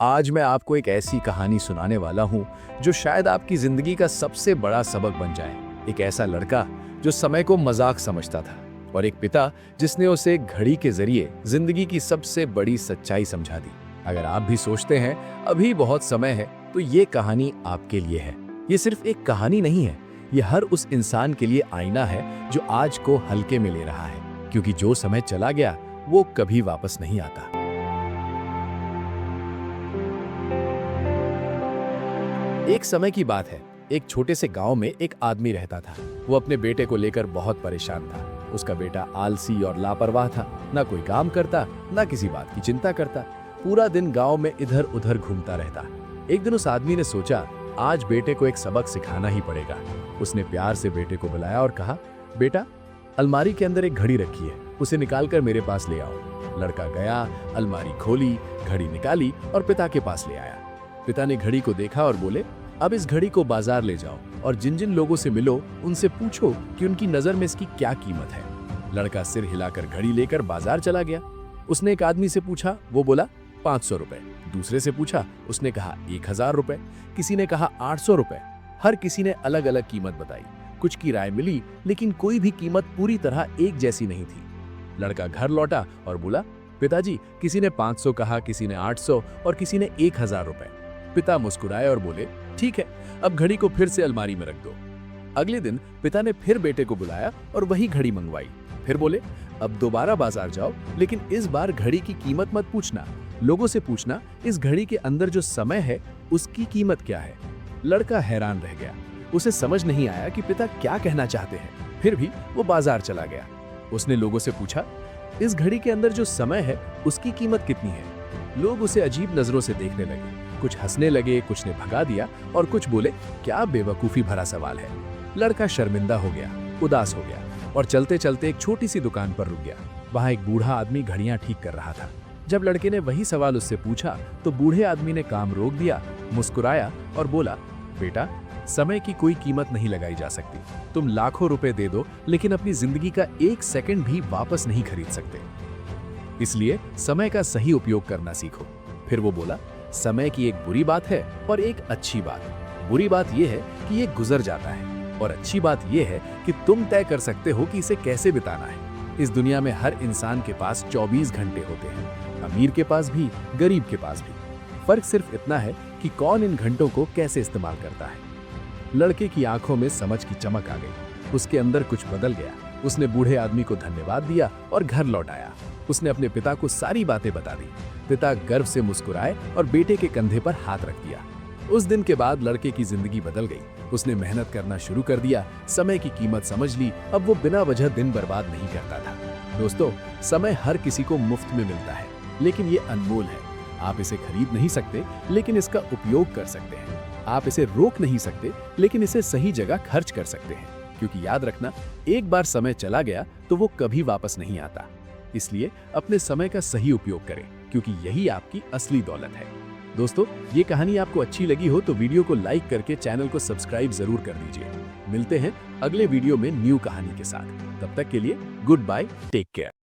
आज मैं आपको एक ऐसी कहानी सुनाने वाला हूं जो शायद आपकी जिंदगी का सबसे बड़ा सबक बन जाए। एक ऐसा लड़का जो समय को मजाक समझता था और एक पिता जिसने उसे एक घड़ी के जरिए जिंदगी की सबसे बड़ी सच्चाई समझा दी। अगर आप भी सोचते हैं अभी बहुत समय है, तो ये कहानी आपके लिए है। ये सिर्फ एक कहानी नहीं है, ये हर उस इंसान के लिए आईना है जो आज को हल्के में ले रहा है, क्योंकि जो समय चला गया वो कभी वापस नहीं आता। एक समय की बात है, एक छोटे से गांव में एक आदमी रहता था। वो अपने बेटे को लेकर बहुत परेशान था। उसका बेटा आलसी और लापरवाह था, ना कोई काम करता, ना किसी बात की चिंता करता। पूरा दिन गांव में इधर उधर घूमता रहता। एक दिन उस आदमी ने सोचा, आज बेटे को एक सबक सिखाना ही पड़ेगा। उसने प्यार से बेटे को बुलाया और कहा, बेटा, अलमारी के अंदर एक घड़ी रखी है, उसे निकालकर मेरे पास ले आओ। लड़का गया, अलमारी खोली, घड़ी निकाली और पिता के पास ले आया। पिता ने घड़ी को देखा और बोले, अब इस घड़ी को बाजार ले जाओ और जिन जिन लोगों से मिलो उनसे पूछो कि उनकी नजर में इसकी क्या कीमत है। लड़का सिर हिलाकर घड़ी लेकर बाजार चला गया। उसने एक आदमी से पूछा, वो बोला 500 रुपए। दूसरे से पूछा, उसने कहा 1000 रुपए। किसी ने कहा 800 रुपए। हर किसी ने अलग अलग कीमत बताई। कुछ की राय मिली, लेकिन कोई भी कीमत पूरी तरह एक जैसी नहीं थी। लड़का घर लौटा और बोला, पिताजी, किसी ने 500 कहा, किसी ने 800 और किसी ने 1000 रुपए। पिता मुस्कुराए और बोले, ठीक है, अब घड़ी को फिर से अलमारी में रख दो। अगले दिन पिता ने फिर बेटे को बुलाया और वही घड़ी मंगवाई। फिर बोले, अब दोबारा बाजार जाओ, लेकिन इस बार घड़ी की कीमत मत पूछना, लोगों से पूछना इस घड़ी के अंदर जो समय है उसकी कीमत क्या है। लड़का हैरान रह गया। उसे समझ नहीं आया कि पिता क्या कहना चाहते हैं। फिर भी वो बाजार चला गया। उसने लोगों से पूछा, इस घड़ी के अंदर जो समय है उसकी कीमत कितनी है। लोग उसे अजीब नजरों से देखने लगे। कुछ हंसने लगे, कुछ ने भगा दिया और कुछ बोले, क्या बेवकूफी भरा सवाल है। लड़का शर्मिंदा हो गया, उदास हो गया और चलते चलते एक छोटी सी दुकान पर रुक गया। वहां एक बूढ़ा आदमी घड़ियां ठीक कर रहा था। जब लड़के ने वही सवाल उससे पूछा तो बूढ़े आदमी ने काम रोक दिया, मुस्कुराया और बोला, बेटा, समय की कोई कीमत नहीं लगाई जा सकती। तुम लाखों रुपए दे दो, लेकिन अपनी जिंदगी का एक सेकंड भी वापस नहीं खरीद सकते। इसलिए समय का सही उपयोग करना सीखो। फिर वो बोला, समय की एक बुरी बात है और एक अच्छी बात। बुरी बात यह है कि ये गुजर जाता है और अच्छी बात यह है कि तुम तय कर सकते हो कि इसे कैसे बिताना है। इस दुनिया में हर इंसान के पास 24 घंटे होते हैं, अमीर के पास भी, गरीब के पास भी। फर्क सिर्फ इतना है कि कौन इन घंटों को कैसे इस्तेमाल करता है। लड़के की आंखों में समझ की चमक आ गई। उसके अंदर कुछ बदल गया। उसने बूढ़े आदमी को धन्यवाद दिया और घर लौट आया। उसने अपने पिता को सारी बातें बता दी। पिता गर्व से मुस्कुराए और बेटे के कंधे पर हाथ रख दिया। उस दिन के बाद लड़के की जिंदगी बदल गई। उसने मेहनत करना शुरू कर दिया, समय की कीमत समझ ली। अब वो बिना वजह दिन बर्बाद नहीं करता था। दोस्तों, समय हर किसी को मुफ्त में मिलता है, लेकिन ये अनमोल है। आप इसे खरीद नहीं सकते, लेकिन इसका उपयोग कर सकते हैं। आप इसे रोक नहीं सकते, लेकिन इसे सही जगह खर्च कर सकते हैं। क्योंकि याद रखना, एक बार समय चला गया तो वो कभी वापस नहीं आता। इसलिए अपने समय का सही उपयोग करें, क्योंकि यही आपकी असली दौलत है। दोस्तों, ये कहानी आपको अच्छी लगी हो तो वीडियो को लाइक करके चैनल को सब्सक्राइब जरूर कर दीजिए। मिलते हैं अगले वीडियो में न्यू कहानी के साथ। तब तक के लिए गुड बाय, टेक केयर।